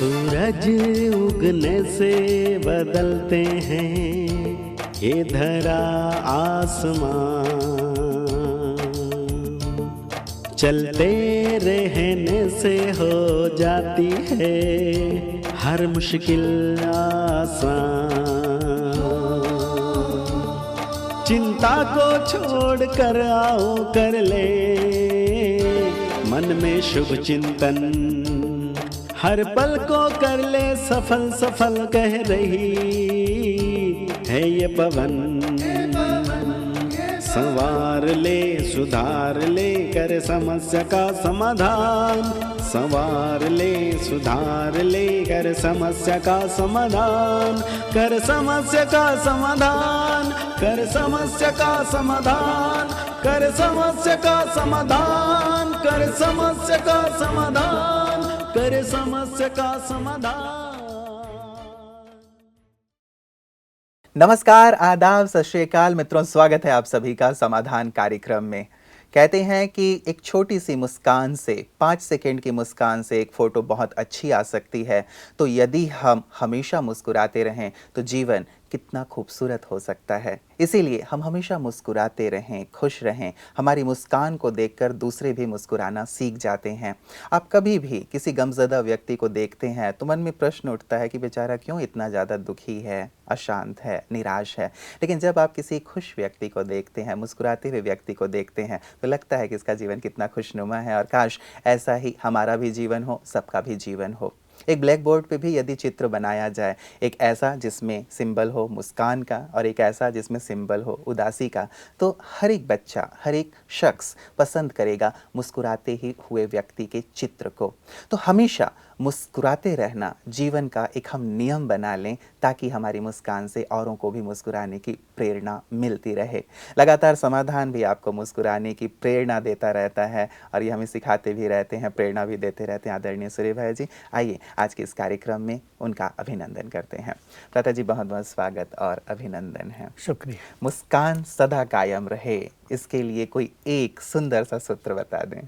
सूरज उगने से बदलते हैं ये धरा आसमां, चलते रहने से हो जाती है हर मुश्किल आसान। चिंता को छोड़ कर आओ कर ले मन में शुभ चिंतन, हर पल को कर ले सफल सफल कह रही है ये पवन। संवार ले सुधार ले कर समस्या का समाधान, संवार ले सुधार ले कर समस्या का समाधान, कर समस्या का समाधान, कर समस्या का समाधान, कर समस्या का समाधान, कर समस्या का समाधान, कर समस्या का समाधान। नमस्कार, आदाब, सत श्री अकाल मित्रों, स्वागत है आप सभी का समाधान कार्यक्रम में। कहते हैं कि एक छोटी सी मुस्कान से, 5 सेकंड की मुस्कान से एक फ़ोटो बहुत अच्छी आ सकती है। तो यदि हम हमेशा मुस्कुराते रहें तो जीवन कितना खूबसूरत हो सकता है। इसीलिए हम हमेशा मुस्कुराते रहें, खुश रहें। हमारी मुस्कान को देखकर दूसरे भी मुस्कुराना सीख जाते हैं। आप कभी भी किसी गमज़दा व्यक्ति को देखते हैं तो मन में प्रश्न उठता है कि बेचारा क्यों इतना ज़्यादा दुखी है, अशांत है, निराश है। लेकिन जब आप किसी खुश व्यक्ति को देखते हैं, मुस्कुराते हुए व्यक्ति को देखते हैं तो लगता है कि इसका जीवन कितना खुशनुमा है और काश ऐसा ही हमारा भी जीवन हो, सबका भी जीवन हो। एक ब्लैक बोर्ड पे भी यदि चित्र बनाया जाए, एक ऐसा जिसमें सिंबल हो मुस्कान का और एक ऐसा जिसमें सिंबल हो उदासी का, तो हर एक बच्चा, हर एक शख्स पसंद करेगा मुस्कुराते ही हुए व्यक्ति के चित्र को। तो हमेशा मुस्कुराते रहना जीवन का एक हम नियम बना लें ताकि हमारी मुस्कान से औरों को भी मुस्कुराने की प्रेरणा मिलती रहे। लगातार समाधान भी आपको मुस्कुराने की प्रेरणा देता रहता है और ये हमें सिखाते भी रहते हैं, प्रेरणा भी देते रहते हैं आदरणीय सूर्य भाई जी। आइए आज के इस कार्यक्रम में उनका अभिनंदन करते हैं। प्राता जी, बहुत बहुत स्वागत और अभिनंदन है। शुक्रिया। मुस्कान सदा कायम रहे, इसके लिए कोई एक सुंदर सा सूत्र बता दें।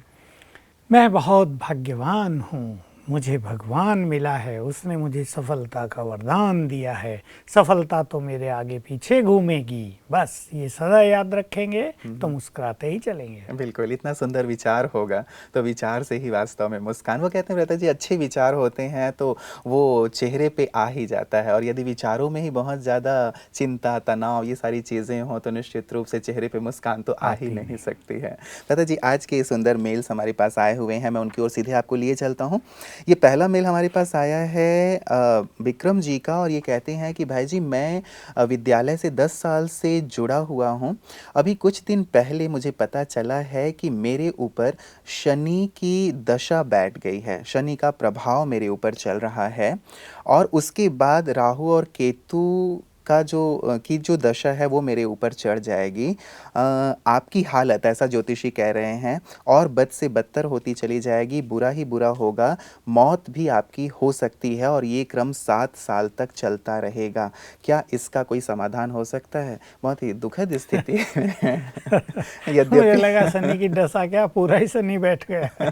मैं बहुत भाग्यवान हूँ, मुझे भगवान मिला है, उसने मुझे सफलता का वरदान दिया है। सफलता तो मेरे आगे पीछे घूमेगी, बस ये सदा याद रखेंगे तो मुस्कुराते ही चलेंगे। बिल्कुल, इतना सुंदर विचार होगा तो विचार से ही वास्तव में मुस्कान। वो कहते हैं रहता जी, अच्छे विचार होते हैं तो वो चेहरे पे आ ही जाता है, और यदि विचारों में ही बहुत ज़्यादा चिंता, तनाव, ये सारी चीज़ें हों तो निश्चित रूप से चेहरे पे मुस्कान तो आ ही नहीं सकती है। रहता जी, आज के सुंदर मेल्स हमारे पास आए हुए हैं, मैं उनकी ओर सीधे आपको लिए चलता हूँ। ये पहला मेल हमारे पास आया है विक्रम जी का, और ये कहते हैं कि भाई जी, मैं विद्यालय से 10 साल से जुड़ा हुआ हूँ। अभी कुछ दिन पहले मुझे पता चला है कि मेरे ऊपर शनि की दशा बैठ गई है, शनि का प्रभाव मेरे ऊपर चल रहा है, और उसके बाद राहु और केतु का जो दशा है वो मेरे ऊपर चढ़ जाएगी। आपकी हालत, ऐसा ज्योतिषी कह रहे हैं, और बद से बदतर होती चली जाएगी, बुरा ही बुरा होगा, मौत भी आपकी हो सकती है, और ये क्रम 7 साल तक चलता रहेगा। क्या इसका कोई समाधान हो सकता है? बहुत ही दुखद स्थिति है। मुझे लगा शनि की दशा क्या, पूरा ही शनि बैठ गया।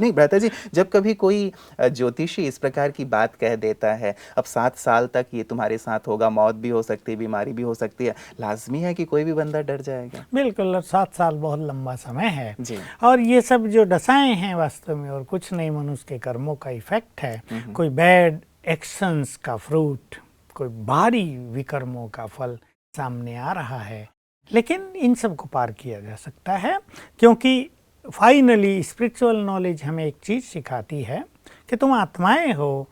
नहीं भ्राता जी, जब कभी कोई ज्योतिषी इस प्रकार की बात कह देता है, अब 7 साल तक ये तुम्हारे साथ होगा, मौत भी हो सकती है, बीमारी भी हो सकती है, लाजमी है कि कोई भी बंदा डर जाएगा। बिल्कुल, 7 साल बहुत लंबा समय है जी। और ये सब जो दशाएं हैं वास्तव में और कुछ नहीं, मनुष्य के कर्मों का इफेक्ट है। कोई बैड एक्शंस का फ्रूट, कोई भारी विकर्मों का फल सामने आ रहा है, लेकिन इन सब को पार किया जा सकता है, क्योंकि फाइनली स्पिरिचुअल नॉलेज हमें एक चीज़ सिखाती है कि तुम आत्माएं हो,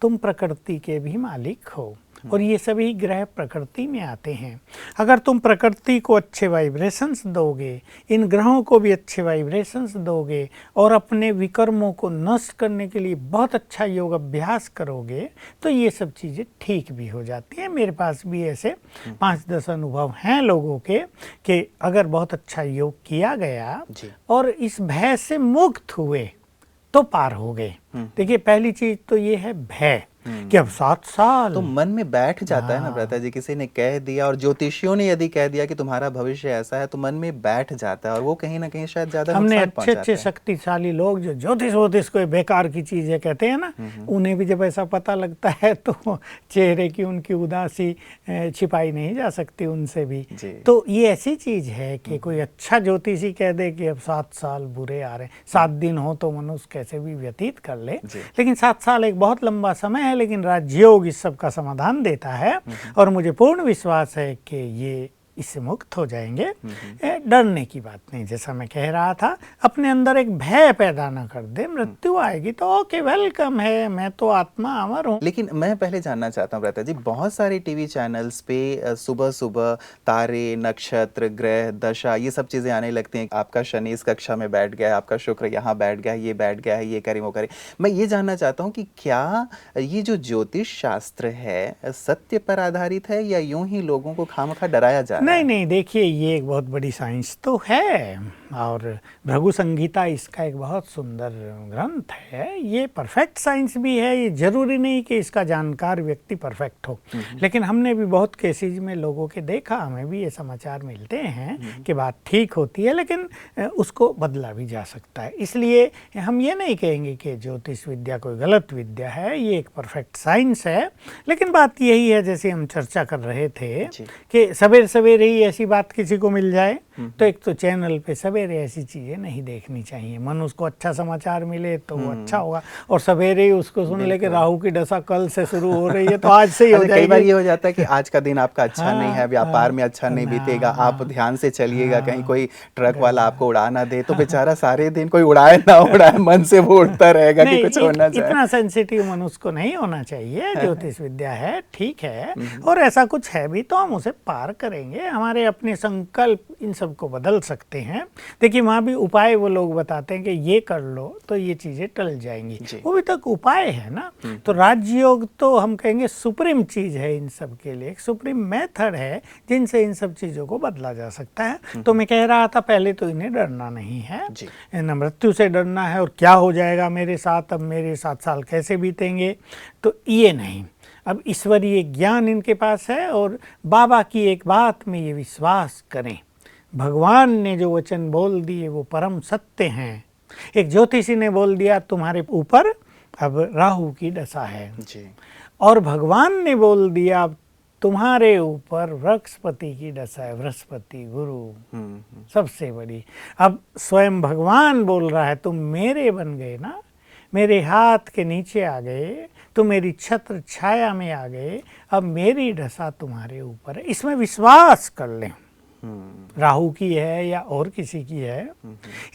तुम प्रकृति के भी मालिक हो, और ये सभी ग्रह प्रकृति में आते हैं। अगर तुम प्रकृति को अच्छे वाइब्रेशंस दोगे, इन ग्रहों को भी अच्छे वाइब्रेशंस दोगे, और अपने विकर्मों को नष्ट करने के लिए बहुत अच्छा योग अभ्यास करोगे, तो ये सब चीज़ें ठीक भी हो जाती हैं। मेरे पास भी ऐसे 5-10 अनुभव हैं लोगों के कि अगर बहुत अच्छा योग किया गया और इस भय से मुक्त हुए तो पार हो गए। देखिए, पहली चीज़ तो ये है भय। कि अब 7 साल। तो मन में बैठ जाता है ना भ्राता जी, किसी ने कह दिया और ज्योतिषियों ने यदि कह दिया कि तुम्हारा भविष्य ऐसा है, तो मन में बैठ जाता है और वो कहीं ना कहीं शायद ज्यादा हमने नुकसान अच्छे पहुंचाता है। शक्तिशाली लोग जो ज्योतिष वोतिष को बेकार की चीजें कहते हैं ना, उन्हें भी जब ऐसा पता लगता है तो चेहरे की उनकी उदासी छिपाई नहीं जा सकती उनसे भी। तो ये ऐसी चीज है कि कोई अच्छा ज्योतिषी कह दे कि अब 7 साल बुरे आ रहे हैं, 7 दिन हो तो मनुष्य कैसे भी व्यतीत कर ले, लेकिन 7 साल एक बहुत लंबा समय है। लेकिन राजयोग इस सब का समाधान देता है और मुझे पूर्ण विश्वास है कि ये इससे मुक्त हो जाएंगे। डरने की बात नहीं, जैसा मैं कह रहा था, अपने अंदर एक भय पैदा ना कर दे। मृत्यु आएगी तो ओके, वेलकम है, मैं तो आत्मा अमर हूँ। लेकिन मैं पहले जानना चाहता हूँ भ्राता जी, बहुत सारे टीवी चैनल्स पे सुबह सुबह तारे, नक्षत्र, ग्रह, दशा, ये सब चीजें आने लगती हैं। आपका शनि इस कक्षा में बैठ गया है, आपका शुक्र यहाँ बैठ गया है, ये बैठ गया है, ये करे वो करे। मैं ये जानना चाहता हूँ कि क्या ये जो ज्योतिष शास्त्र है सत्य पर आधारित है या यूं ही लोगों को खामखा डराया जा रहा है? नहीं, देखिए ये एक बहुत बड़ी साइंस तो है और भृगु संहिता इसका एक बहुत सुंदर ग्रंथ है। ये परफेक्ट साइंस भी है। ये जरूरी नहीं कि इसका जानकार व्यक्ति परफेक्ट हो, लेकिन हमने भी बहुत केसेज में लोगों के देखा, हमें भी ये समाचार मिलते हैं कि बात ठीक होती है, लेकिन उसको बदला भी जा सकता है। इसलिए हम ये नहीं कहेंगे कि ज्योतिष विद्या कोई गलत विद्या है, ये एक परफेक्ट साइंस है। लेकिन बात यही है, जैसे हम चर्चा कर रहे थे कि सवेरे ही ऐसी बात किसी को मिल जाए, तो एक तो चैनल पे सवेरे ऐसी चीजें नहीं देखनी चाहिए। मनुष्य को अच्छा समाचार मिले तो वो अच्छा होगा, और सवेरे ही उसको सुन ले कि राहु की दशा कल से शुरू हो रही है तो आज से ही हो जाएगी। कई बार ये हो जाता है कि आज का दिन आपका अच्छा नहीं है, व्यापार में अच्छा नहीं बीतेगा, आप ध्यान से चलिएगा, कहीं कोई ट्रक वाला आपको उड़ा ना दे, तो बेचारा सारे दिन कोई उड़ाए ना उड़ाए मन से वो उड़ता रहेगा कि कुछ होना चाहिए। इतना सेंसिटिव मनुष्य को नहीं होना चाहिए। ज्योतिष विद्या है, ठीक है, और ऐसा कुछ है भी तो हम उसे पार करेंगे। हमारे अपने संकल्प इन सब को बदल सकते हैं। देखिए वहाँ भी उपाय वो लोग बताते हैं कि ये कर लो तो ये चीजें टल जाएंगी, वो भी तक उपाय है ना। तो राजयोग तो हम कहेंगे सुप्रीम चीज है इन सब के लिए, एक सुप्रीम मेथड है जिनसे इन सब चीजों को बदला जा सकता है। तो मैं कह रहा था पहले तो इन्हें डरना नहीं है, न मृत्यु से डरना है और क्या हो जाएगा मेरे साथ, अब मेरे 7 साल कैसे बीतेंगे, तो ये नहीं। अब ईश्वरीय ज्ञान इनके पास है और बाबा की एक बात में ये विश्वास करें, भगवान ने जो वचन बोल दिए वो परम सत्य हैं। एक ज्योतिषी ने बोल दिया तुम्हारे ऊपर अब राहु की दशा है जी, और भगवान ने बोल दिया अब तुम्हारे ऊपर बृहस्पति की दशा है, बृहस्पति गुरु सबसे बड़ी। अब स्वयं भगवान बोल रहा है तुम मेरे बन गए ना, मेरे हाथ के नीचे आ गए, तुम मेरी छत्र छाया में आ गए, अब मेरी दशा तुम्हारे ऊपर है। इसमें विश्वास कर लें, राहु की है या और किसी की है,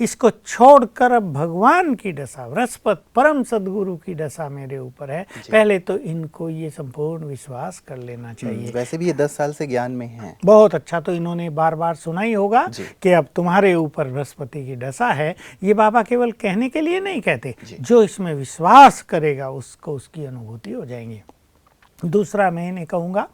इसको छोड़कर अब भगवान की दशा, बृहस्पति परम सदगुरु की दशा मेरे ऊपर है। पहले तो इनको ये संपूर्ण विश्वास कर लेना चाहिए। वैसे भी ये 10 साल से ज्ञान में है, बहुत अच्छा। तो इन्होंने बार बार सुना ही होगा कि अब तुम्हारे ऊपर बृहस्पति की दशा है। ये बाबा केवल कहने के लिए नहीं कहते, जो इसमें विश्वास करेगा उसको उसकी अनुभूति हो जाएंगी। दूसरा मैं इन्हें कहूँगा,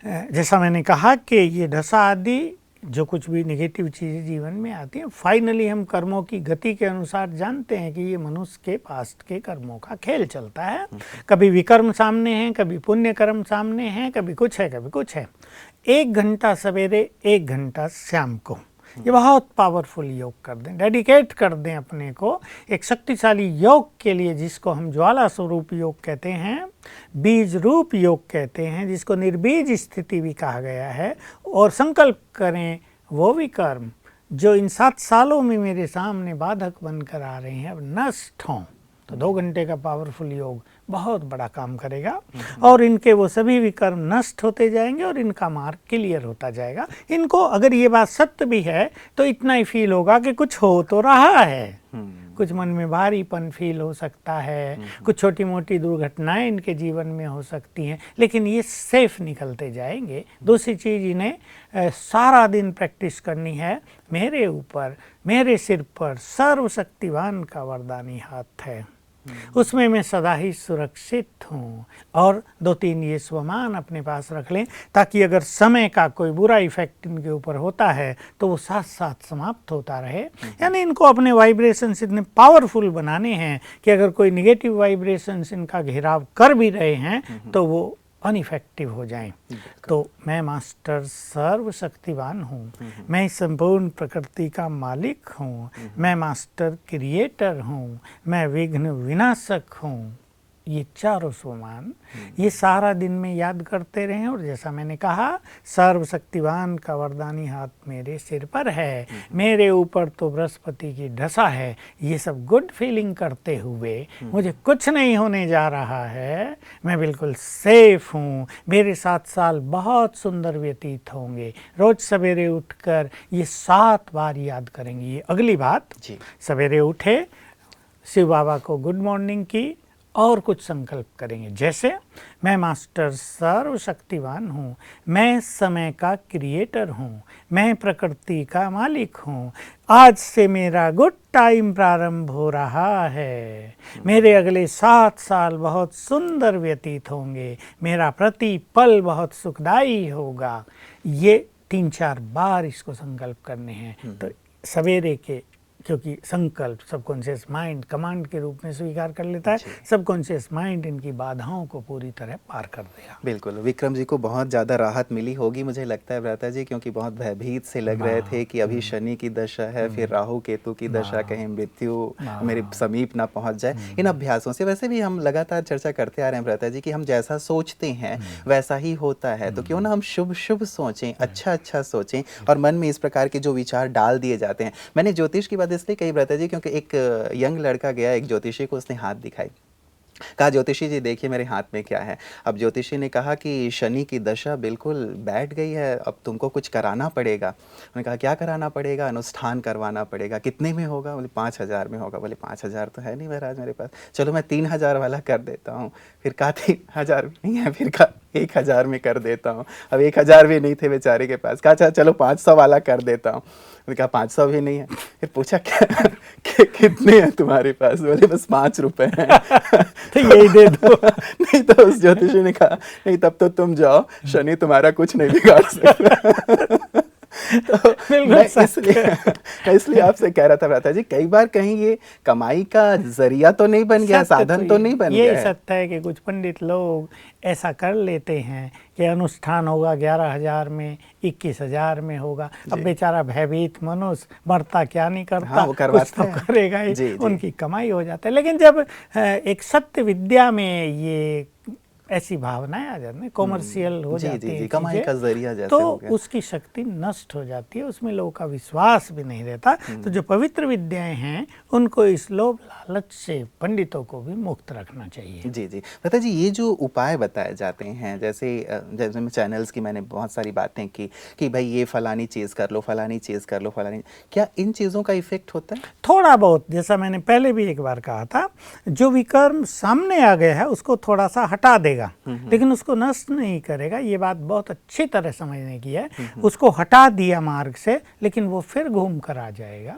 जैसा मैंने कहा कि ये दशा आदि जो कुछ भी नेगेटिव चीज़ें जीवन में आती हैं, फाइनली हम कर्मों की गति के अनुसार जानते हैं कि ये मनुष्य के पास्ट के कर्मों का खेल चलता है। कभी विकर्म सामने हैं, कभी पुण्य कर्म सामने हैं, कभी कुछ है, कभी कुछ है। 1 घंटा सवेरे, 1 घंटा शाम को, ये बहुत पावरफुल योग कर दें, डेडिकेट कर दें अपने को एक शक्तिशाली योग के लिए, जिसको हम ज्वाला स्वरूप योग कहते हैं, बीज रूप योग कहते हैं, जिसको निर्बीज स्थिति भी कहा गया है। और संकल्प करें वो भी कर्म जो इन 7 सालों में मेरे सामने बाधक बनकर आ रहे हैं अब नष्ट हों। तो 2 घंटे का पावरफुल योग बहुत बड़ा काम करेगा और इनके वो सभी विकर्म नष्ट होते जाएंगे और इनका मार्ग क्लियर होता जाएगा। इनको अगर ये बात सत्य भी है तो इतना ही फील होगा कि कुछ हो तो रहा है, कुछ मन में भारीपन फील हो सकता है, कुछ छोटी मोटी दुर्घटनाएं इनके जीवन में हो सकती हैं, लेकिन ये सेफ निकलते जाएंगे। दूसरी चीज़, इन्हें सारा दिन प्रैक्टिस करनी है। मेरे ऊपर, मेरे सिर पर सर्वशक्तिवान का वरदानी हाथ है, उसमें मैं सदा ही सुरक्षित हूँ। और 2-3 ये स्वमान अपने पास रख लें, ताकि अगर समय का कोई बुरा इफेक्ट इनके ऊपर होता है तो वो साथ साथ समाप्त होता रहे। यानी इनको अपने वाइब्रेशंस इतने पावरफुल बनाने हैं कि अगर कोई निगेटिव वाइब्रेशंस इनका घेराव कर भी रहे हैं तो वो अनइफेक्टिव हो जाएं। तो मैं मास्टर सर्वशक्तिवान हूँ, मैं इस संपूर्ण प्रकृति का मालिक हूँ, मैं मास्टर क्रिएटर हूँ, मैं विघ्न विनाशक हूँ। ये चारों स्वमान ये सारा दिन में याद करते रहें। और जैसा मैंने कहा, सर्वशक्तिवान का वरदानी हाथ मेरे सिर पर है, मेरे ऊपर तो बृहस्पति की दशा है। ये सब गुड फीलिंग करते हुए मुझे कुछ नहीं होने जा रहा है, मैं बिल्कुल सेफ हूँ, मेरे 7 साल बहुत सुंदर व्यतीत होंगे। रोज सवेरे उठकर ये 7 बार याद करेंगे। ये अगली बात, सवेरे उठे, शिव बाबा को गुड मॉर्निंग की और कुछ संकल्प करेंगे, जैसे मैं मास्टर सर्वशक्तिवान हूँ, मैं समय का क्रिएटर हूँ, मैं प्रकृति का मालिक हूँ, आज से मेरा गुड टाइम प्रारंभ हो रहा है, मेरे अगले 7 साल बहुत सुंदर व्यतीत होंगे, मेरा प्रति पल बहुत सुखदायी होगा। ये 3-4 बार इसको संकल्प करने हैं। तो सवेरे के, क्योंकि संकल्प सबकॉन्शियस माइंड कमांड के रूप में स्वीकार कर लेता है, सबकॉन्शियस माइंड इनकी बाधाओं को पूरी तरह पार कर देगा। बिल्कुल, विक्रम जी को बहुत ज़्यादा राहत मिली होगी मुझे लगता है भ्राता जी, क्योंकि बहुत भयभीत से लग रहे थे कि अभी शनि की दशा है, फिर राहु केतु की दशा, कहीं मृत्यु मेरे समीप ना पहुंच जाए। इन अभ्यासों से वैसे भी हम लगातार चर्चा करते आ रहे हैं भ्राता जी कि हम जैसा सोचते हैं वैसा ही होता है। तो क्यों ना हम शुभ शुभ सोचें, अच्छा अच्छा सोचें, और मन में इस प्रकार के जो विचार डाल दिए जाते हैं। मैंने ज्योतिष की बात इसलिए कही भ्राता जी, क्योंकि एक यंग लड़का गया एक ज्योतिषी को, उसने हाथ दिखाई, कहा ज्योतिषी जी देखिए मेरे हाथ में क्या है। अब ज्योतिषी ने कहा कि शनि की दशा बिल्कुल बैठ गई है, अब तुमको कुछ कराना पड़ेगा। उन्होंने कहा क्या कराना पड़ेगा? अनुष्ठान करवाना पड़ेगा। कितने में होगा? बोले 5,000 में होगा। बोले 5,000 तो है नहीं महाराज मेरे पास, चलो मैं 3,000 वाला कर देता हूँ। फिर कहा 3,000 भी नहीं है, फिर कहा 1,000 में कर देता हूँ। अब 1,000 भी नहीं थे बेचारे के पास, कहा चलो 500 वाला कर देता हूँ। मैंने कहा 500 भी नहीं है। फिर पूछा क्या कितने हैं तुम्हारे पास? बोले बस 5 रुपए हैं। तो यही दे दो। नहीं तो उस ज्योतिषी ने कहा नहीं तब तो तुम जाओ, शनि तुम्हारा कुछ नहीं बिगाड़ सकता। तो मैं इसलिए आपसे कह रहा था भ्राता जी, कई बार कहीं ये कमाई का जरिया तो नहीं बन गया, साधन तो नहीं बन गया। यही सत्य है कि कुछ पंडित लोग ऐसा कर लेते हैं कि अनुष्ठान होगा 11,000 में, 21,000 में होगा। अब बेचारा भयभीत मनुष्य मरता क्या नहीं करता, हाँ, वो कुछ तो करेगा ही, उनकी कमाई हो जाता है। लेकिन जब एक सत्य विद्या में ये ऐसी भावनाएं आ जाती हैं, कॉमर्शियल हो जाती है, कमाई का जरिया जैसे तो हो गया, उसकी शक्ति नष्ट हो जाती है, उसमें लोगों का विश्वास भी नहीं रहता। तो जो पवित्र विद्याएं हैं उनको इस लोभ लालच से पंडितों को भी मुक्त रखना चाहिए। जी जी भ्राता जी, ये जो उपाय बताए जाते हैं, जैसे जैसे चैनल्स की मैंने बहुत सारी बातें की कि भाई ये फलानी चीज़ कर लो, फलानी चीज़ कर लो, फलानी, क्या इन चीज़ों का इफेक्ट होता है? थोड़ा बहुत, जैसा मैंने पहले भी एक बार कहा था, जो विकर्म सामने आ गया है उसको थोड़ा सा हटा देगा, लेकिन उसको नष्ट नहीं करेगा। ये बात बहुत अच्छी तरह समझने की है। उसको हटा दिया मार्ग से, लेकिन वो फिर घूम कर आ जाएगा।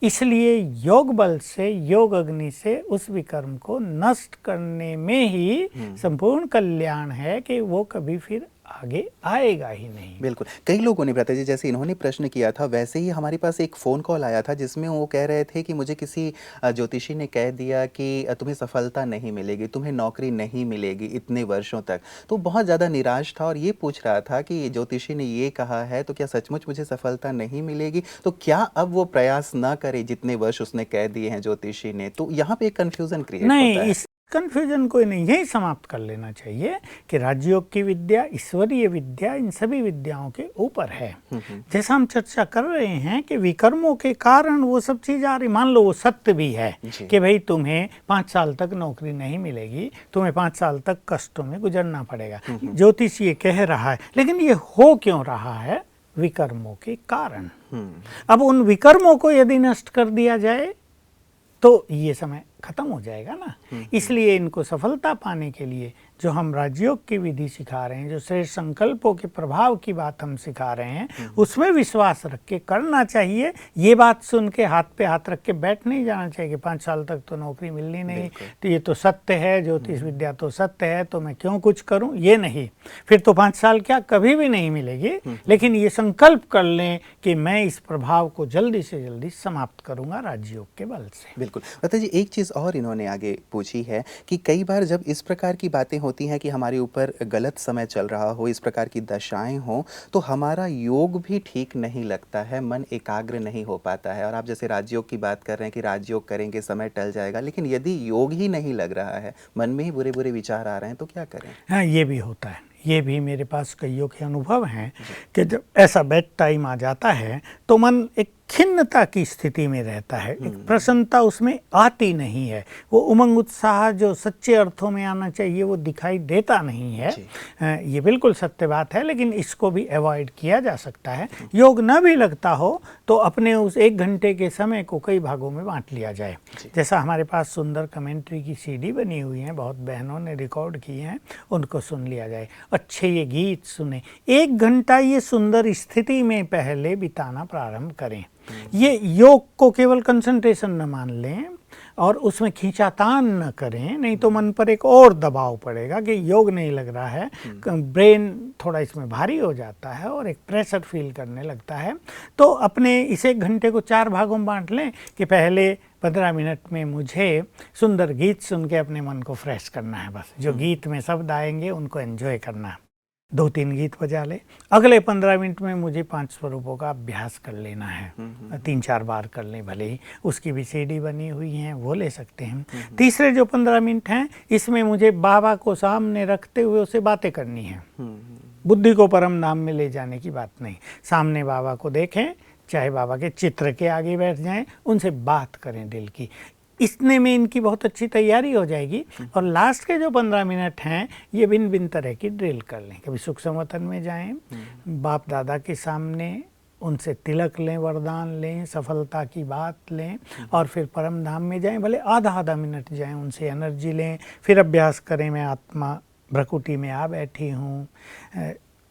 इसलिए योग बल से, योग अग्नि से उस विकर्म को नष्ट करने में ही संपूर्ण कल्याण है कि वो कभी फिर आगे आएगा ही नहीं। बिल्कुल, कई लोगों ने भ्राता जी, जैसे इन्होंने प्रश्न किया था वैसे ही हमारे पास एक फ़ोन कॉल आया था जिसमें वो कह रहे थे कि मुझे किसी ज्योतिषी ने कह दिया कि तुम्हें सफलता नहीं मिलेगी, तुम्हें नौकरी नहीं मिलेगी इतने वर्षों तक। तो बहुत ज़्यादा निराश था और ये पूछ रहा था कि ज्योतिषी ने ये कहा है तो क्या सचमुच मुझे सफलता नहीं मिलेगी? तो क्या अब वो प्रयास ना करे जितने वर्ष उसने कह दिए हैं ज्योतिषी ने? तो यहाँ पे एक कन्फ्यूज़न क्रिएट होता है। इस कन्फ्यूजन को नहीं, यही समाप्त कर लेना चाहिए कि राजयोग की विद्या, ईश्वरीय विद्या, इन सभी विद्याओं के ऊपर है। जैसा हम चर्चा कर रहे हैं कि विकर्मों के कारण वो सब चीज आ रही, मान लो वो सत्य भी है कि भाई तुम्हें 5 साल तक नौकरी नहीं मिलेगी, तुम्हें 5 साल तक कष्टों में गुजरना पड़ेगा, ज्योतिष ये कह रहा है, लेकिन ये हो क्यों रहा है? विकर्मों के कारण। अब उन विकर्मों को यदि नष्ट कर दिया जाए तो ये समय खत्म हो जाएगा ना। इसलिए इनको सफलता पाने के लिए जो हम राजयोग की विधि सिखा रहे हैं, जो श्रेष्ठ संकल्पों के प्रभाव की बात हम सिखा रहे हैं, उसमें विश्वास रख के करना चाहिए। ये बात सुन के हाथ पे हाथ रख के बैठ नहीं जाना चाहिए कि 5 साल तक तो नौकरी मिलनी नहीं, तो ये तो सत्य है, ज्योतिष विद्या तो सत्य है, तो मैं क्यों कुछ करूं। ये नहीं, फिर तो 5 साल क्या कभी भी नहीं मिलेगी। लेकिन ये संकल्प कर लें कि मैं इस प्रभाव को जल्दी से जल्दी समाप्त करूंगा राजयोग के बल से। बिल्कुल। माता जी, एक चीज़ और इन्होंने आगे पूछी है कि कई बार जब इस प्रकार की बातें होती हैं कि हमारे ऊपर गलत समय चल रहा हो, इस प्रकार की दशाएं हों, तो हमारा योग भी ठीक नहीं लगता है, मन एकाग्र नहीं हो पाता है। और आप जैसे राजयोग की बात कर रहे हैं कि राजयोग करेंगे समय टल जाएगा, लेकिन यदि योग ही नहीं लग रहा है, मन में ही बुरे बुरे विचार आ रहे हैं, तो क्या करें? हाँ, ये भी होता है। ये भी मेरे पास कईयों के अनुभव हैं कि जब ऐसा बैड टाइम आ जाता है तो मन एक खिन्नता की स्थिति में रहता है, एक प्रसन्नता उसमें आती नहीं है, वो उमंग उत्साह जो सच्चे अर्थों में आना चाहिए वो दिखाई देता नहीं है। ये बिल्कुल सत्य बात है, लेकिन इसको भी अवॉइड किया जा सकता है। योग न भी लगता हो तो अपने उस 1 घंटे के समय को कई भागों में बांट लिया जाए। जैसा हमारे पास सुंदर कमेंट्री की CD बनी हुई है, बहुत बहनों ने रिकॉर्ड की हैं, उनको सुन लिया जाए। अच्छे ये गीत सुने, 1 घंटा ये सुंदर स्थिति में पहले बिताना प्रारंभ करें। ये योग को केवल कंसंट्रेशन न मान लें और उसमें खींचातान न करें, नहीं तो मन पर एक और दबाव पड़ेगा कि योग नहीं लग रहा है, ब्रेन थोड़ा इसमें भारी हो जाता है और एक प्रेशर फील करने लगता है। तो अपने इस 1 घंटे को 4 भागों में बांट लें कि पहले 15 मिनट में मुझे सुंदर गीत सुन के अपने मन को फ्रेश करना है, बस जो गीत में शब्द आएंगे उनको एंजॉय करना है। 2-3 गीत बजा ले। अगले 15 मिनट में मुझे 5 स्वरूपों का अभ्यास कर लेना है, 3-4 बार कर लें, भले ही उसकी भी CD बनी हुई हैं, वो ले सकते हैं। तीसरे जो 15 मिनट हैं, इसमें मुझे बाबा को सामने रखते हुए उससे बातें करनी है। बुद्धि को परम धाम में ले जाने की बात नहीं, सामने बाबा को देखें, चाहे बाबा के चित्र के आगे बैठ जाएं, उनसे बात करें दिल की। इतने में इनकी बहुत अच्छी तैयारी हो जाएगी। और लास्ट के जो 15 मिनट हैं, ये भिन्न तरह की ड्रिल कर लें। कभी सुख संवतन में जाएं, बाप दादा के सामने उनसे तिलक लें, वरदान लें, सफलता की बात लें, और फिर परम धाम में जाएं, भले आधा मिनट जाएं, उनसे एनर्जी लें, फिर अभ्यास करें। मैं आत्मा भ्रकुटी में आ बैठी हूँ,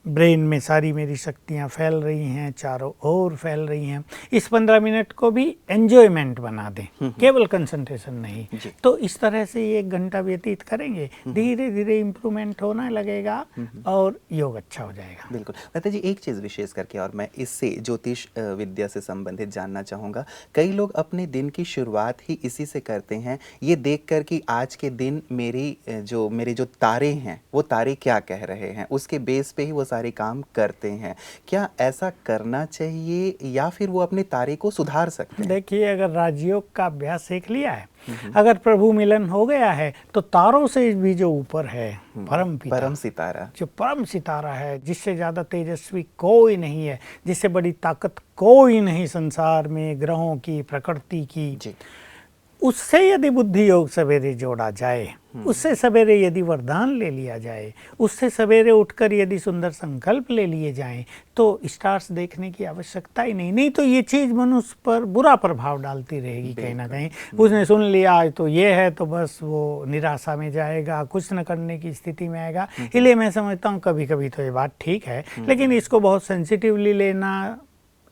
ब्रेन में सारी मेरी शक्तियाँ फैल रही हैं, चारों ओर फैल रही हैं। इस 15 मिनट को भी एन्जॉयमेंट बना दें, केवल कंसंट्रेशन नहीं। तो इस तरह से ये 1 घंटा व्यतीत करेंगे, धीरे धीरे इम्प्रूवमेंट होने लगेगा और योग अच्छा हो जाएगा। बिल्कुल। माता जी, एक चीज़ विशेष करके और मैं इससे ज्योतिष विद्या से संबंधित जानना चाहूँगा। कई लोग अपने दिन की शुरुआत ही इसी से करते हैं, ये देख कर कि आज के दिन मेरे जो तारे हैं वो तारे क्या कह रहे हैं, उसके बेस पे ही वो सारे काम करते हैं। क्या ऐसा करना चाहिए या फिर वो अपने तारे को सुधार सकते हैं? देखिए, अगर राजयोग का अभ्यास सीख लिया है, अगर प्रभु मिलन हो गया है, तो तारों से भी जो ऊपर है परम पिता, परम सितारा, जो परम सितारा है, जिससे ज़्यादा तेजस्वी कोई नहीं है, जिससे बड़ी ताकत कोई नहीं संसार में, ग्रहों की, प्रकृति की, उससे यदि बुद्धि योग सवेरे जोड़ा जाए, उससे सवेरे यदि वरदान ले लिया जाए, उससे सवेरे उठकर यदि सुंदर संकल्प ले लिए जाएं, तो स्टार्स देखने की आवश्यकता ही नहीं। नहीं तो ये चीज़ मनुष्य पर बुरा प्रभाव डालती रहेगी कहीं ना कहीं। उसने सुन लिया तो ये है, तो बस वो निराशा में जाएगा, कुछ न करने की स्थिति में आएगा। इसलिए मैं समझता हूँ कभी कभी तो ये बात ठीक है, लेकिन इसको बहुत सेंसिटिवली लेना,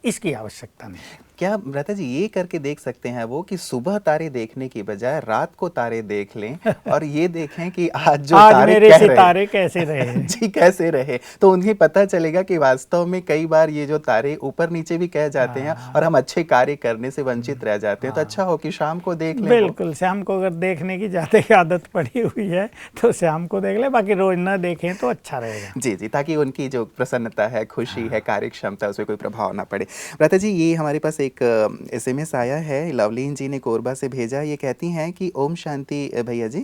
इसकी आवश्यकता नहीं। क्या भ्राता जी ये करके देख सकते हैं वो कि सुबह तारे देखने की बजाय रात को तारे देख लें और ये देखें कि आज तारे मेरे सितारे कैसे रहे जी कैसे रहे, तो उन्हें पता चलेगा कि वास्तव में कई बार ये जो तारे ऊपर नीचे भी कह जाते हैं और हम अच्छे कार्य करने से वंचित रह जाते हैं। तो अच्छा हो कि शाम को देख लें। बिल्कुल, शाम को अगर देखने की ज़्यादा आदत पड़ी हुई है तो शाम को देख ले, बाकी रोज ना देखें तो अच्छा रहेगा। जी जी, ताकि उनकी जो प्रसन्नता है, खुशी है, कार्य क्षमता, उसमें कोई प्रभाव ना पड़े। भ्राता जी, ये हमारे पास एक SMS आया है, लवलीन जी ने कोरबा से भेजा। ये कहती हैं कि ओम शांति भैया जी,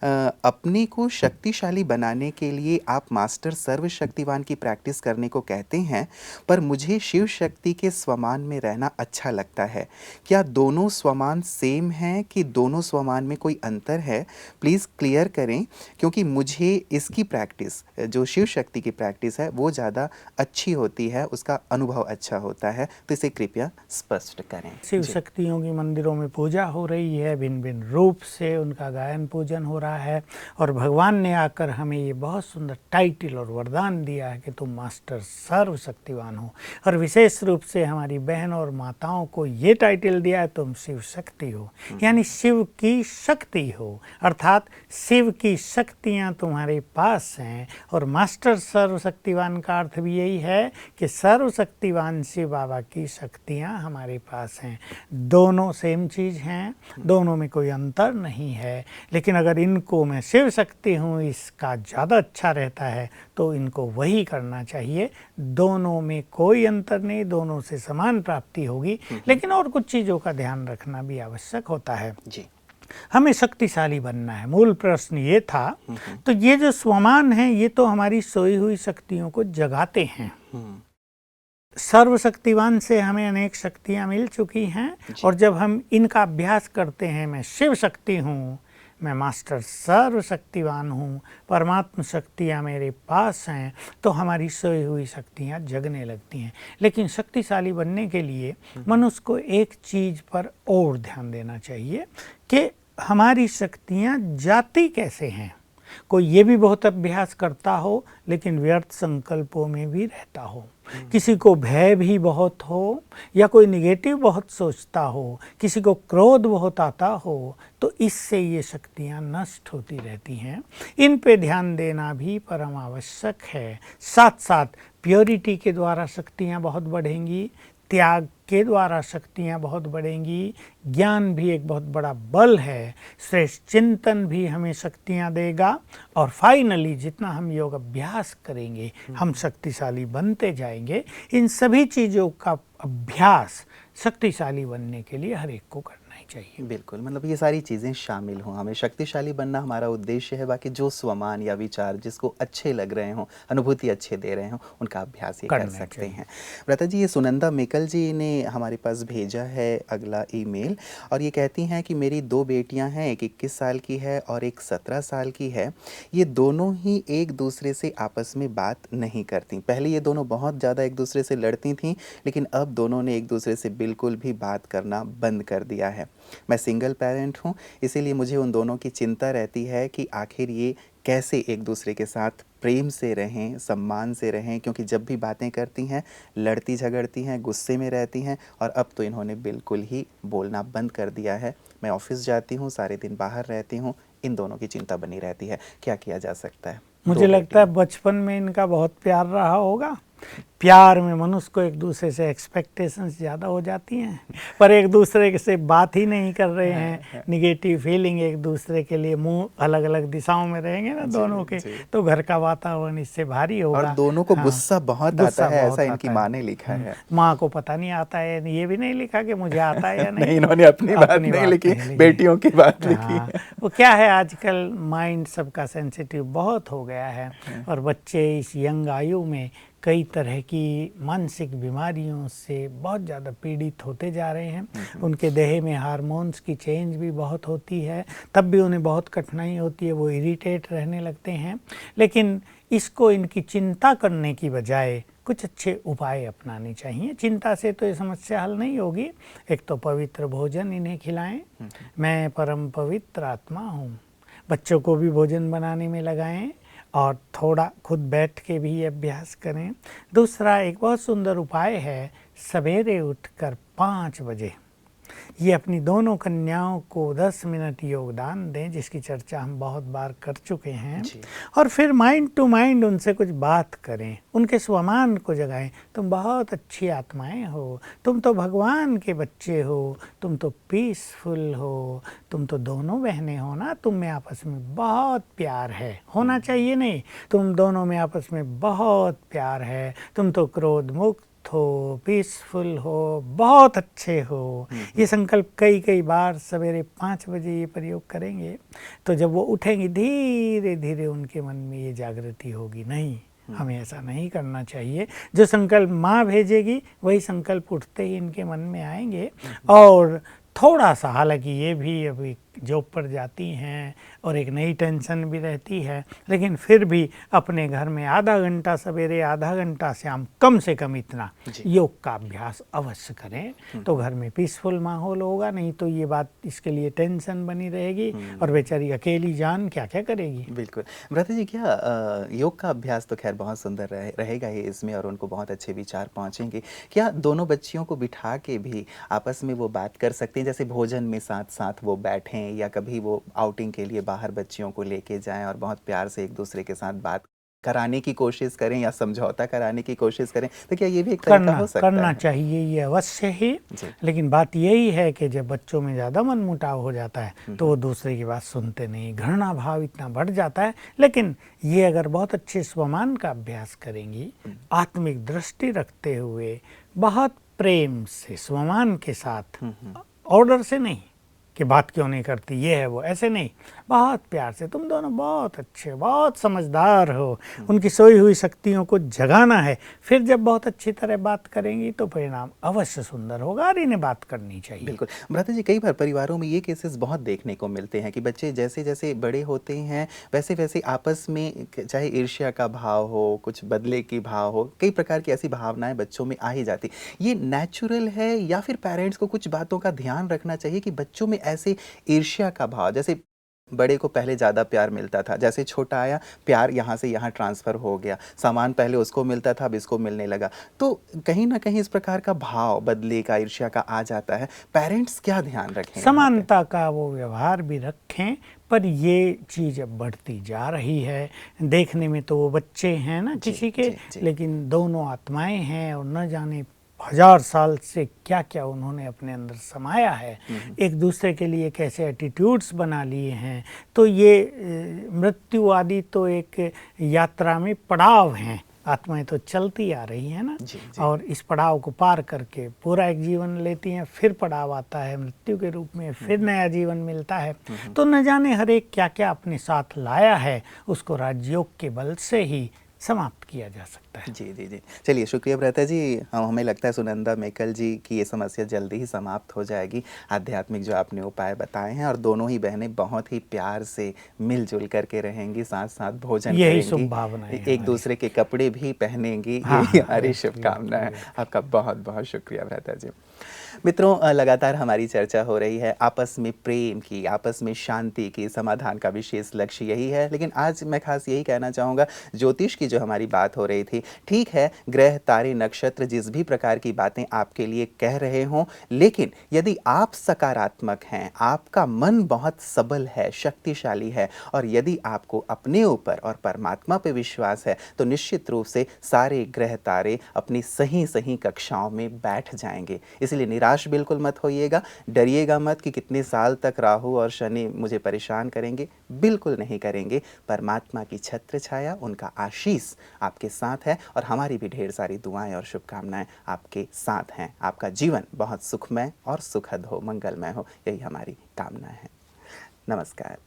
अपने को शक्तिशाली बनाने के लिए आप मास्टर सर्वशक्तिवान की प्रैक्टिस करने को कहते हैं, पर मुझे शिव शक्ति के स्वमान में रहना अच्छा लगता है। क्या दोनों स्वमान सेम हैं कि दोनों स्वमान में कोई अंतर है? प्लीज़ क्लियर करें, क्योंकि मुझे इसकी प्रैक्टिस, जो शिव शक्ति की प्रैक्टिस है, वो ज़्यादा अच्छी होती है, उसका अनुभव अच्छा होता है, तो इसे कृपया स्पष्ट करें। शिव जी। शक्तियों की मंदिरों में पूजा हो रही है, भिन्न भिन्न रूप से उनका गायन पूजन हो रहा है, और भगवान ने आकर हमें ये बहुत सुंदर टाइटल और वरदान दिया है कि तुम मास्टर सर्वशक्तिवान हो। और विशेष रूप से हमारी बहनों और माताओं को ये टाइटल दिया है, तुम शिव शक्ति हो, यानी शिव की शक्ति हो, अर्थात शिव की शक्तियाँ तुम्हारे पास हैं। और मास्टर सर्वशक्तिवान का अर्थ भी यही है कि सर्वशक्तिवान शिव बाबा की शक्तियाँ हमारे पास हैं। दोनों सेम चीज़ हैं, दोनों में कोई अंतर नहीं है, लेकिन अगर इनको मैं शिव शक्ति हूँ इसका ज़्यादा अच्छा रहता है तो इनको वही करना चाहिए। दोनों में कोई अंतर नहीं, दोनों से समान प्राप्ति होगी, लेकिन और कुछ चीज़ों का ध्यान रखना भी आवश्यक होता है। जी। हमें शक्तिशाली बनना है, मूल प्रश्न ये था। तो ये जो स्वमान है ये तो हमारी सोई हुई शक्तियों को जगाते हैं। सर्वशक्तिवान से हमें अनेक शक्तियाँ मिल चुकी हैं, और जब हम इनका अभ्यास करते हैं, मैं शिव शक्ति हूँ, मैं मास्टर सर्वशक्तिवान हूँ, परमात्म शक्तियाँ मेरे पास हैं, तो हमारी सोई हुई शक्तियाँ जगने लगती हैं। लेकिन शक्तिशाली बनने के लिए मनुष्य को एक चीज़ पर और ध्यान देना चाहिए कि हमारी शक्तियाँ जाती कैसे हैं। कोई ये भी बहुत अभ्यास करता हो लेकिन व्यर्थ संकल्पों में भी रहता हो, किसी को भय भी बहुत हो, या कोई निगेटिव बहुत सोचता हो, किसी को क्रोध बहुत आता हो, तो इससे ये शक्तियाँ नष्ट होती रहती हैं। इन पे ध्यान देना भी परम आवश्यक है। साथ साथ प्योरिटी के द्वारा शक्तियाँ बहुत बढ़ेंगी, त्याग के द्वारा शक्तियाँ बहुत बढ़ेंगी, ज्ञान भी एक बहुत बड़ा बल है, श्रेष्ठ चिंतन भी हमें शक्तियाँ देगा, और फाइनली जितना हम योग अभ्यास करेंगे हम शक्तिशाली बनते जाएंगे। इन सभी चीज़ों का अभ्यास शक्तिशाली बनने के लिए हर एक को करना ही चाहिए। बिल्कुल, मतलब ये सारी चीज़ें शामिल हों, हमें शक्तिशाली बनना हमारा उद्देश्य है। बाकी जो स्वमान या विचार जिसको अच्छे लग रहे हों, अनुभूति अच्छे दे रहे हों, उनका अभ्यास ये कर सकते हैं। व्रता जी, ये सुनंदा मिकल जी ने हमारे पास भेजा है अगला ईमेल, और ये कहती हैं कि मेरी 2 बेटियां हैं, एक 21 साल की है और एक 17 साल की है। ये दोनों ही एक दूसरे से आपस में बात नहीं करती। पहले ये दोनों बहुत ज़्यादा एक दूसरे से लड़ती थीं, लेकिन अब दोनों ने एक दूसरे से बिल्कुल भी बात करना बंद कर दिया है। मैं सिंगल पेरेंट हूँ, इसीलिए मुझे उन दोनों की चिंता रहती है कि आखिर ये कैसे एक दूसरे के साथ प्रेम से रहें, सम्मान से रहें, क्योंकि जब भी बातें करती हैं लड़ती झगड़ती हैं, गुस्से में रहती हैं, और अब तो इन्होंने बिल्कुल ही बोलना बंद कर दिया है। मैं ऑफिस जाती हूँ, सारे दिन बाहर रहती हूँ, इन दोनों की चिंता बनी रहती है। क्या किया जा सकता है? मुझे लगता है बचपन में इनका बहुत प्यार रहा होगा। प्यार में मनुष्य को एक दूसरे से एक्सपेक्टेशंस ज़्यादा हो जाती हैं, पर एक दूसरे से बात ही नहीं कर रहे हैं, निगेटिव फीलिंग, एक दूसरे के लिए मुंह अलग अलग दिशाओं में रहेंगे ना दोनों के, तो घर का वातावरण इससे भारी होगा। और दोनों को गुस्सा बहुत आता है, ऐसा इनकी माँ ने लिखा है। माँ को पता नहीं आता है, ये भी नहीं लिखा कि मुझे आता है या नहीं। इन्होंने अपनी बात नहीं लिखी, बेटियों की बात लिखी। वो क्या है, आजकल माइंड सबका सेंसिटिव बहुत हो गया है, और बच्चे इस यंग आयु में कई तरह की मानसिक बीमारियों से बहुत ज़्यादा पीड़ित होते जा रहे हैं। उनके देह में हार्मोन्स की चेंज भी बहुत होती है, तब भी उन्हें बहुत कठिनाई होती है, वो इरिटेट रहने लगते हैं। लेकिन इसको इनकी चिंता करने की बजाय कुछ अच्छे उपाय अपनाने चाहिए। चिंता से तो ये समस्या हल नहीं होगी। एक तो पवित्र भोजन इन्हें खिलाएं, मैं परम पवित्र आत्मा हूँ, बच्चों को भी भोजन बनाने में लगाएं, और थोड़ा खुद बैठ के भी अभ्यास करें। दूसरा एक बहुत सुंदर उपाय है, सवेरे उठकर 5 बजे ये अपनी दोनों कन्याओं को 10 मिनट योगदान दें, जिसकी चर्चा हम बहुत बार कर चुके हैं, और फिर माइंड टू माइंड उनसे कुछ बात करें, उनके स्वमान को जगाएं। तुम बहुत अच्छी आत्माएं हो, तुम तो भगवान के बच्चे हो, तुम तो पीसफुल हो, तुम तो दोनों बहनें हो ना, तुम में आपस में बहुत प्यार है, होना चाहिए नहीं, तुम दोनों में आपस में बहुत प्यार है, तुम तो क्रोध मुक्त हो, पीसफुल हो, बहुत अच्छे हो। ये संकल्प कई बार सवेरे 5 बजे ये प्रयोग करेंगे, तो जब वो उठेंगे धीरे धीरे उनके मन में ये जागृति होगी, नहीं हमें ऐसा नहीं करना चाहिए। जो संकल्प माँ भेजेगी वही संकल्प उठते ही इनके मन में आएंगे। और थोड़ा सा, हालांकि ये भी अभी जॉब पर जाती हैं और एक नई टेंशन भी रहती है, लेकिन फिर भी अपने घर में आधा घंटा सवेरे आधा घंटा शाम कम से कम इतना योग का अभ्यास अवश्य करें तो घर में पीसफुल माहौल होगा। नहीं तो ये बात इसके लिए टेंशन बनी रहेगी और बेचारी अकेली जान क्या क्या करेगी। बिल्कुल भ्राता जी, क्या योग का अभ्यास तो खैर बहुत सुंदर रहेगा ही इसमें और उनको बहुत अच्छे विचार पहुंचेंगे। क्या दोनों बच्चियों को बिठा के भी आपस में वो बात कर सकते हैं, जैसे भोजन में साथ साथ वो बैठें या कभी वो आउटिंग के लिए बाहर बच्चियों को लेके जाएं और बहुत प्यार से एक दूसरे के साथ बात कराने की कोशिश करें या समझौता कराने की कोशिश करें, तो क्या ये भी एक तरीका हो सकता करना है? चाहिए ये अवश्य ही। लेकिन बात यही है कि जब बच्चों में ज़्यादा मनमुटाव हो जाता है तो वो दूसरे की बात सुनते नहीं, घृणा भाव इतना बढ़ जाता है। लेकिन ये अगर बहुत अच्छे स्वमान का अभ्यास करेंगी, आत्मिक दृष्टि रखते हुए बहुत प्रेम से स्वमान के साथ, ऑर्डर से नहीं कि बात क्यों नहीं करती, ये है वो, ऐसे नहीं, बहुत प्यार से, तुम दोनों बहुत अच्छे, बहुत समझदार हो, उनकी सोई हुई शक्तियों को जगाना है। फिर जब बहुत अच्छी तरह बात करेंगी तो परिणाम अवश्य सुंदर होगा और इन्हें बात करनी चाहिए। बिल्कुल भ्राता जी, कई बार परिवारों में ये केसेस बहुत देखने को मिलते हैं कि बच्चे जैसे जैसे बड़े होते हैं वैसे वैसे आपस में चाहे ईर्ष्या का भाव हो, कुछ बदले की भाव हो, कई प्रकार की ऐसी भावनाएं बच्चों में आ ही जाती। ये नेचुरल है या फिर पेरेंट्स को कुछ बातों का ध्यान रखना चाहिए कि बच्चों में ऐसे ईर्ष्या का भाव, जैसे बड़े को पहले ज़्यादा प्यार मिलता था, जैसे छोटा आया प्यार यहाँ से यहाँ ट्रांसफ़र हो गया, सामान पहले उसको मिलता था अब इसको मिलने लगा, तो कहीं ना कहीं इस प्रकार का भाव बदले का, ईर्ष्या का आ जाता है। पेरेंट्स क्या ध्यान रखें? समानता का वो व्यवहार भी रखें, पर ये चीज़ अब बढ़ती जा रही है। देखने में तो वो बच्चे हैं ना किसी के, लेकिन दोनों आत्माएं हैं और न जाने हजार साल से क्या क्या उन्होंने अपने अंदर समाया है, एक दूसरे के लिए कैसे एटीट्यूड्स बना लिए हैं। तो ये मृत्यु आदि तो एक यात्रा में पड़ाव हैं, आत्माएं तो चलती आ रही हैं ना, और इस पड़ाव को पार करके पूरा एक जीवन लेती हैं, फिर पड़ाव आता है मृत्यु के रूप में, फिर नया जीवन मिलता है। तो न जाने हर एक क्या क्या अपने साथ लाया है, उसको राजयोग के बल से ही समाप्त किया जा सकता है। जी जी जी, चलिए शुक्रिया भ्राता जी। हमें लगता है सुनंदा मेकल जी की ये समस्या जल्दी ही समाप्त हो जाएगी। आध्यात्मिक जो आपने उपाय बताए हैं, और दोनों ही बहनें बहुत ही प्यार से मिलजुल करके रहेंगी, साथ साथ भोजन यही करेंगी, शुभ भावना है, एक दूसरे के कपड़े भी पहनेंगी। हाँ, यही हमारी शुभकामना है। आपका बहुत बहुत शुक्रिया भ्राता जी। मित्रों, लगातार हमारी चर्चा हो रही है आपस में प्रेम की, आपस में शांति की, समाधान का विशेष लक्ष्य यही है। लेकिन आज मैं खास यही कहना चाहूँगा, ज्योतिष की जो हमारी बात हो रही थी, ठीक है ग्रह तारे नक्षत्र जिस भी प्रकार की बातें आपके लिए कह रहे हों, लेकिन यदि आप सकारात्मक हैं, आपका मन बहुत सबल है, शक्तिशाली है, और यदि आपको अपने ऊपर और परमात्मा पे विश्वास है, तो निश्चित रूप से सारे ग्रह तारे अपनी सही सही कक्षाओं में बैठ जाएंगे। इसलिए निराश बिल्कुल मत होइएगा, डरिएगा मत कि कितने साल तक राहु और शनि मुझे परेशान करेंगे, बिल्कुल नहीं करेंगे। परमात्मा की छत्र छाया, उनका आशीष आपके साथ है, और हमारी भी ढेर सारी दुआएं और शुभकामनाएं आपके साथ हैं। आपका जीवन बहुत सुखमय और सुखद हो, मंगलमय हो, यही हमारी कामना है। नमस्कार।